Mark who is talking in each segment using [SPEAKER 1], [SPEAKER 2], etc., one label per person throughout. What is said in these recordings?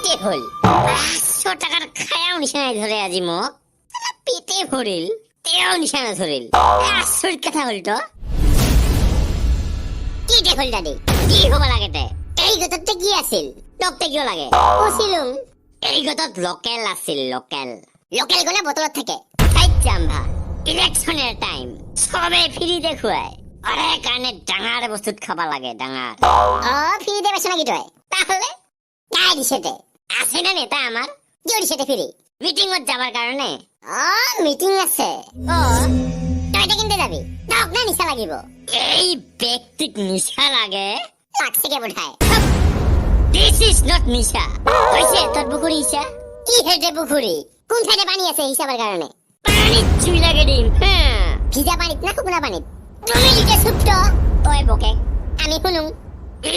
[SPEAKER 1] পিতে হল 500 টাকার খায়াও নিশানায় ধরে আজি মোক পিতে ভরিল তেও নিশানা ধরিল আচৰিত কথা হল তো কি দেখল দাদি কি হব লাগেতে এই গততে কি আছিল ডক্টর কিয় লাগে কছিলুম এই গতত লোকেল আছিল লোকেল লোকেল গলে বোতলত থাকে সাইড জাম্ভা ইলেকশনের টাইম সবে ফ্রি দেখুৱাই আরে কানে ডাঙার বস্তুত খাবা লাগে ডাঙার ফ্রি দেবে নাকি তই তাহলে কাই দিছেতে আছে না নেতা আমার কি দিছেতে ফ্রি মিটিংত যাবার কারণে মিটিং আছে তই কিনতে যাবি তক না নিশা লাগিব এই ব্যক্তিক নিশা লাগে লাগছে কে বোধায় দিস ইজ নট নিশা কইছে তোর পুকুরি ইচ্ছা কি হেটে পুকুরি কোন সাইডে পানি আছে হিসাবের কারণে পানি চুই লাগে দিম ভিজা পানিত না শুকনা পানিত তুমি লিখে সুপ্ত তই বকে আমি শুনুম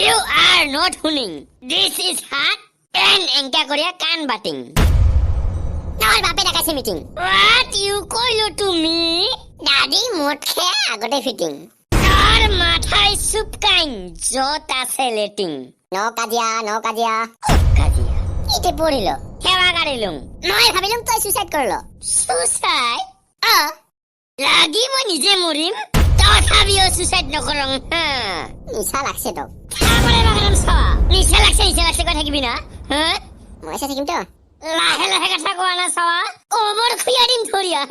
[SPEAKER 1] ইউ আর নট শুনিং দিস ইজ হাট এন্ড এঙ্কা করিয়া কান বাটিং তোর বাপে ডাকাছে মিটিং হোয়াট ইউ কইলো টু মি দাদি মোট খে আগতে ফিটিং তোর মাথায় সুপকাইং যত আছে লেটিং ন কাজিয়া ইতে পড়িল সেৱা কাঢ়িলুং মই ভাবিলুং তই সুইসাইড করল সুইসাইড লাগি মই নিজে মরিম তথাপিও সুইসাইড নকরং নিশা লাগছে তো খাবলে বাগান নিশা লাগছে কথা থাকিবি না মই থাকিম তো লাহে লাহে কথা কোৱা না চাৱা ওবৰ খুইয়া দিম ধৰিয়া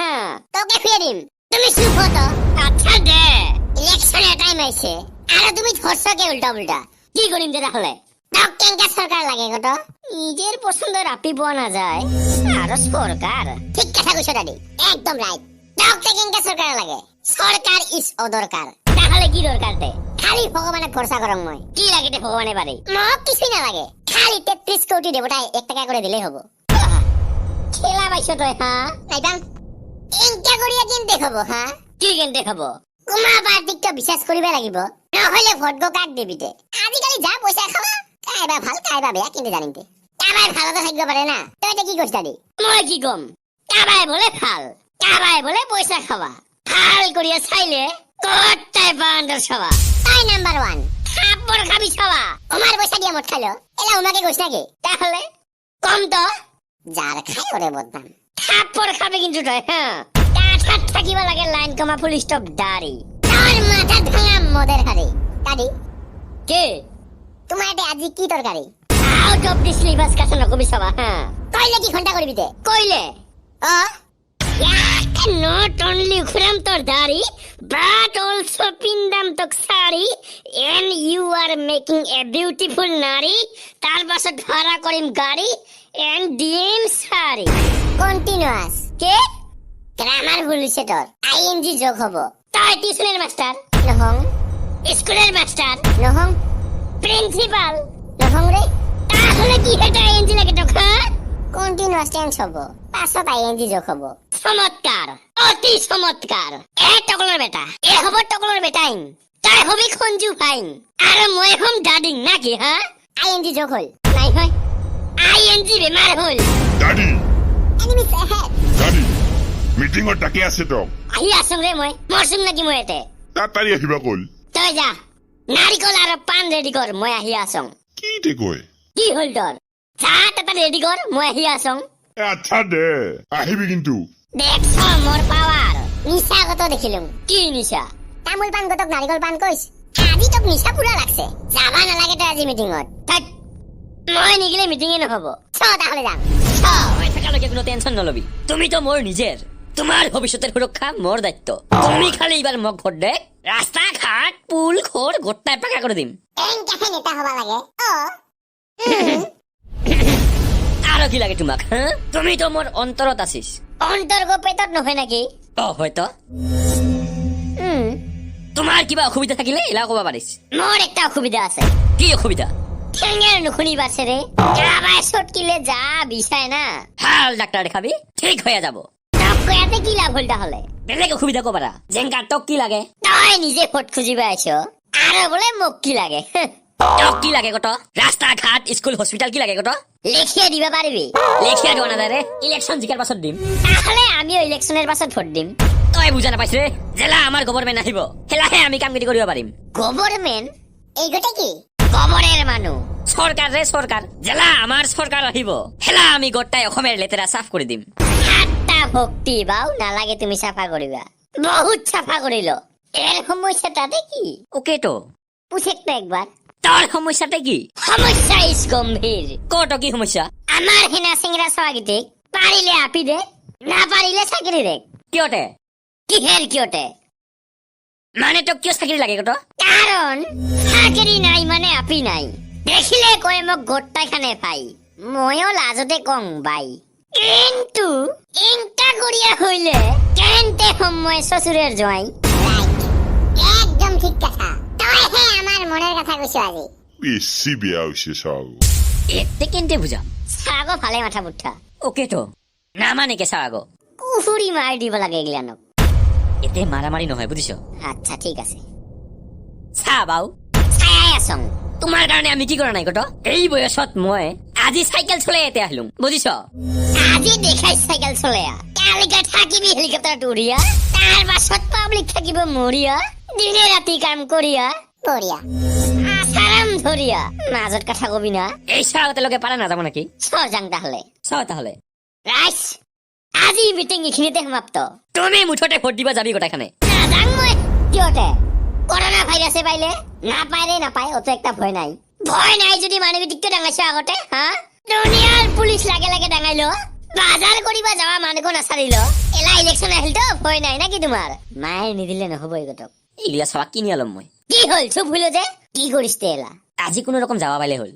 [SPEAKER 1] তোকে খুইয়া দিম তুমি চুপ হতো আচ্ছা দে ইলেকশনের টাইম আইছে আর তুমি ধরছকে উল্টা উল্টা কি করিম দে তাহলে তোক কেঙ্কা সরকার লাগে গত নিজের পছন্দ রাপি পোৱা না যায় আর সরকার ঠিক কথা কইছ দাদি একদম রাইট তোক কেঙ্কা সরকার লাগে সরকার ইজ অদরকার তাহলে কি দরকার দে খালি ভগবানে ভরসা করং মই কি লাগে দে ভগবানে পারে মোক কিছুই না লাগে খালি 33 কোটি দেবতায় 1 টাকা করে দিলেই হবো খেলা পাইছ তই নাইবাং এঙ্কা করিয়া কেন দেখাবো কি কেন দেখাবো কুমা পার্টিক তো বিশ্বাস করিবে লাগিব নহলে ভোট গো কাট দেবিতে আজিকালি যা পয়সা খাওয়া কাইবা ভাল কাইবা বেয়া কিনতে জানিতে কাবাই ভালো তো থাকিব পারে না তুই কি কইছ দাদি মই কি কম কাবাই বলে ভাল কাবাই বলে পয়সা খাওয়া ভাল করিয়া চাইলে কটাই বান্দর সবা তাই নাম্বার 1 খাপড় খাবি সবা আমার পয়সা দিয়া মত খালো এলা উনাকে কইছ নাকি তাহলে কম তো যার খায় ওরে বদনাম খাপড় খাবে কিন্তু তুই কাঠাত থাকিব লাগে লাইন কমা ফুল স্টপ দাড়ি তোর মাথা ভাঙা মদের হাড়ি দাদি কে তোমার আজি কি তরকারি আউট অফ দি সিলেবাস কাছে নকবি সবা কইলে কি ঘন্টা করবি তে কইলে not only খুরাম তোর দাড়ি but also পিন্দাম তোক সারি and you are making a beautiful নারী তার পাশে ভাড়া করিম গাড়ি and ডিম সারি কন্টিনিউয়াস কে গ্রামার ভুলিছে তোর আইএনজি যোগ হবো তাই টিউশনের মাস্টার নহং স্কুলের মাস্টার নহং প্রিন্সিপাল নহং রে তাহলে কি এটা আইএনজি লাগে তো কন্টিনিউয়াস টেন্স হবো পাছত আইএনজি যোগ হবো চমৎকার অতি চমৎকার এ টকলৰ বেটা এ হব টকলৰ বেটাইং তাই হবি খঞ্জু ফাইং আর মই হম ডাডিং নাকি আইএনজি যোগ হল নাই হয় আইএনজি বেমার হল
[SPEAKER 2] দাদি
[SPEAKER 1] এনিমি হেড
[SPEAKER 2] দাদি মিটিংত ডাকি আছে তো
[SPEAKER 1] আহি আসং রে মই মরছুম নাকি মই এতে
[SPEAKER 2] তাড়াতাড়ি আহিবা কল
[SPEAKER 1] তই যা নারিকল আর পান রেডি কর মই আহি আসং
[SPEAKER 2] কি তে কয়
[SPEAKER 1] কি হল তোর যা তাতা রেডি কর মই আহি আসং
[SPEAKER 2] আচ্ছা দে আহিবি কিন্তু
[SPEAKER 1] দেখছ মোর পাওয়ার নিশা কত দেখিলুম কি নিশা তামুল পান গতক নারিকল পান কইস আজি তোক নিশা পুরা লাগছে যাবা না লাগে তো আজি মিটিংত থাক মই নিগলে মিটিং এ নহব চ তাহলে যাম চ
[SPEAKER 3] মই থাকালৈকে কোনো টেনশন নলবি তুমি তো মোর নিজের তোমার ভবিষ্যতের সুরক্ষা মোর দায়িত্ব তুমি খালি এবার মগ ভোট দে রাস্তা ঘাট পুল খোর গোটাই পাকা করে দিম
[SPEAKER 1] এং কাছে নেতা হবা লাগে
[SPEAKER 3] আর কি লাগে তোমাক তুমি তো মোর অন্তরত আছিস
[SPEAKER 1] অন্তর্গ পেটত নহয় নাকি
[SPEAKER 3] হয়তো তোমার কিবা অসুবিধা থাকিলে এলা কবা পারিস
[SPEAKER 1] মোর একটা অসুবিধা আছে
[SPEAKER 3] কি অসুবিধা
[SPEAKER 1] ঠেঙের নুখুনি বাছে রে কাবাই সটকিলে যা বিষায় না
[SPEAKER 3] হাল ডাক্তার দেখাবি ঠিক হয়ে যাব
[SPEAKER 1] কয়াতে কি লাভ হল তাহলে
[SPEAKER 3] বেলেগ অসুবিধা কবারা জেঙ্কা তোক কি লাগে
[SPEAKER 1] তই নিজে ফট খুঁজিবা আইছো আর বলে মোক কি লাগে
[SPEAKER 3] তোক কি লাগে কত রাস্তা ঘাট স্কুল হসপিটাল কি লাগে কত
[SPEAKER 1] লিখিয়ে দিবা পারিবি
[SPEAKER 3] লিখিয়া দিও না রে ইলেকশন জিকার পাছত দিম
[SPEAKER 1] তাহলে আমিও ইলেকশনের পাছত ভোট দিম
[SPEAKER 3] তই বুঝা না পাইছ রে জেলা আমার গভর্নমেন্ট আহিব হেলাহে আমি কামগিরি করিব পারিম
[SPEAKER 1] গভর্নমেন্ট এই গোটে কি গোবরের মানুহ
[SPEAKER 3] চৰকাৰ ৰে চৰকাৰ জেলা আমাৰ চৰকাৰ আহিব হেলা আমি গোটাই অসমেৰ লেতেৰা চাফ কৰি দিম
[SPEAKER 1] সাতটা ভক্তি বাও নালাগে তুমি চাফা কৰিবা বহুত চাফা কৰিলো এর সমস্যাটা কি
[SPEAKER 3] ওকেতো
[SPEAKER 1] পুছেকটা একবার
[SPEAKER 3] তোৰ সমস্যাতে কি
[SPEAKER 1] সমস্যা ইস গম্ভীর
[SPEAKER 3] কত কি সমস্যা
[SPEAKER 1] আমার হেনা সিংরা সবাগিতে পারিলে আপি দে না পারিলে চাকরি দে
[SPEAKER 3] কিয়তে
[SPEAKER 1] কিহের কিয়তে
[SPEAKER 3] মানে তোক কিয় চাকৰি লাগে কত
[SPEAKER 1] কারণ চাকরি নাই মানে আপি নাই দেখিলে কয় মোক গোটাই খানে পাই ময়ও লাজতে কং বাই কিন্তু ইনকা করিয়া হইলে কেনতে সময় শ্বশুরের জয় একদম ঠিক কথা তই হে আমার মনের কথা কইছো আজি
[SPEAKER 2] বেছি বেয়া হৈছে চাও
[SPEAKER 3] এতে কেন্তে বুজাম
[SPEAKER 1] সাগো ভালে মাথা মুঠা
[SPEAKER 3] ওকেতো নামানে কেঁচা আগ
[SPEAKER 1] কুহুরি মার দিব লাগে এগুলানক
[SPEAKER 3] এতে মারামারি নহয় বুজিছ
[SPEAKER 1] আচ্ছা ঠিক আছে
[SPEAKER 3] চা বাউ
[SPEAKER 1] ছায়াই আসং
[SPEAKER 3] তোমাৰ কাৰণে আমি কি কৰা নাই কত এই বয়সত মই আজি চাইকেল চলাই এতে আহিলো বুজিছ
[SPEAKER 1] আজি দেখাই সাইকেল চলেয়া কালিকে থাকিবি হেলিকপ্টার উড়িয়া তার বাসত পাবলিক থাকিব মরিয়া দিনে রাতি কাম করিয়া করিয়া আসারাম ধরিয়া মাজত কথা কবি না
[SPEAKER 3] এই চাও তেওঁলোকে পাৰা নাযাব নেকি
[SPEAKER 1] সজাং তাহলে
[SPEAKER 3] চাও তাহলে
[SPEAKER 1] রাইস আজি মিটিং এখিনিতে সমাপ্ত
[SPEAKER 3] তুমি মুঠতে ভোট দিব যাবি গোটাইখানে
[SPEAKER 1] নাজাং মই কিয়তে করোনা ভাইরাসে পাইলে না পাইলে না পায় অত একটা ভয় নাই যদি মানবিককে ডাঙাইছো আগতে হ্যাঁ দুনিয়ার পুলিশ লাগে লাগে ডাঙাইলো বাজার করিবা যাওয়া মানুষ নাচাৰিল এলা ইলেকশন আহিল তো ভয় নাই নাকি তোমার মায়ে নিদিলে নহব এইগতক
[SPEAKER 3] ইলিয়া চাবা কিনি আলম মই
[SPEAKER 1] কি হল চুপ হইল যে কি করিস তে এলা
[SPEAKER 3] আজি কোনো রকম যাওয়া পাইলে হল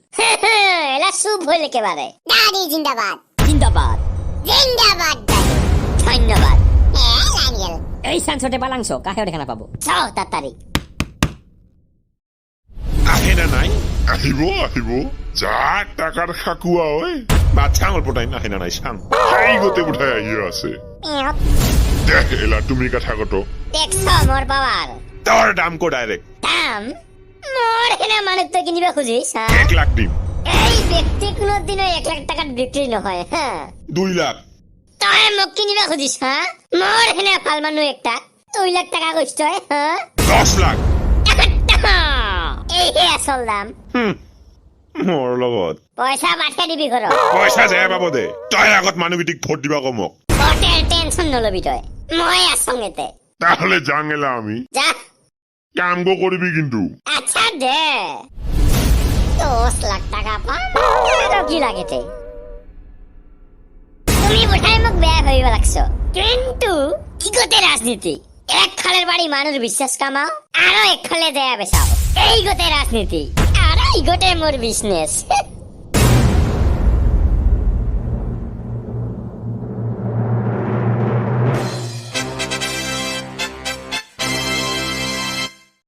[SPEAKER 1] এলা চুপ হইল একেবারে দাদি জিন্দাবাদ
[SPEAKER 3] জিন্দাবাদ
[SPEAKER 1] জিন্দাবাদ দাদি ধন্যবাদ লাইনিয়েল
[SPEAKER 3] এই চান্সতে পালাংছ কাহেও দেখা নাপাব
[SPEAKER 1] চাও তাড়াতাড়ি
[SPEAKER 2] আহে না নাই আহিব আহিব যা টাকার খাকুয়া ঐ বাচ্চাঙর পটাই নাহে না নাই চাং সেই গতে উঠাই আহি আছে দেখ এলা তুমি কথা কত
[SPEAKER 1] দেখছ মোর পাওয়ার
[SPEAKER 2] তোর দাম কো ডাইরেক্ট
[SPEAKER 1] দাম মোর হেনা মানুষ তো কিনিবা খুঁজিস
[SPEAKER 2] 1 লাখ দিম
[SPEAKER 1] এই ব্যক্তি কোনোদিনও 1 লাখ টাকার বিক্রি নহয় হ্যাঁ
[SPEAKER 2] 2 লাখ
[SPEAKER 1] তই মোক কিনিবা খুঁজিস হ্যাঁ মোর হেনা ভাল মানুহ একটা 2 লাখ টাকা কইছ তই হ্যাঁ
[SPEAKER 2] 10 লাখ
[SPEAKER 1] এই হে আসল দাম
[SPEAKER 2] মোৰ লগত
[SPEAKER 1] পয়সা মাঠে দিবি ঘর
[SPEAKER 2] পয়সা যায় পাব দে তই আগত মানুহবিটিক ভোট দিবা কমক
[SPEAKER 1] ভোটের টেনশন নলবি তই মই আসং এতে
[SPEAKER 2] তাহলে জাঙেলা আমি
[SPEAKER 1] যা
[SPEAKER 2] কাম গো করবি কিন্তু
[SPEAKER 1] আচ্ছা দে 10 লাখ টাকা পাম আর কি লাগেতে তুমি বোধহয় মোক বেয়া ভাবিব লাগছ কিন্তু ইগতে রাজনীতি এক খালের বাড়ি মানুষ বিশ্বাস কামাও আর এক খালে দেয়া বেচাও এই গতে রাজনীতি আর ইগতে মোর বিজনেস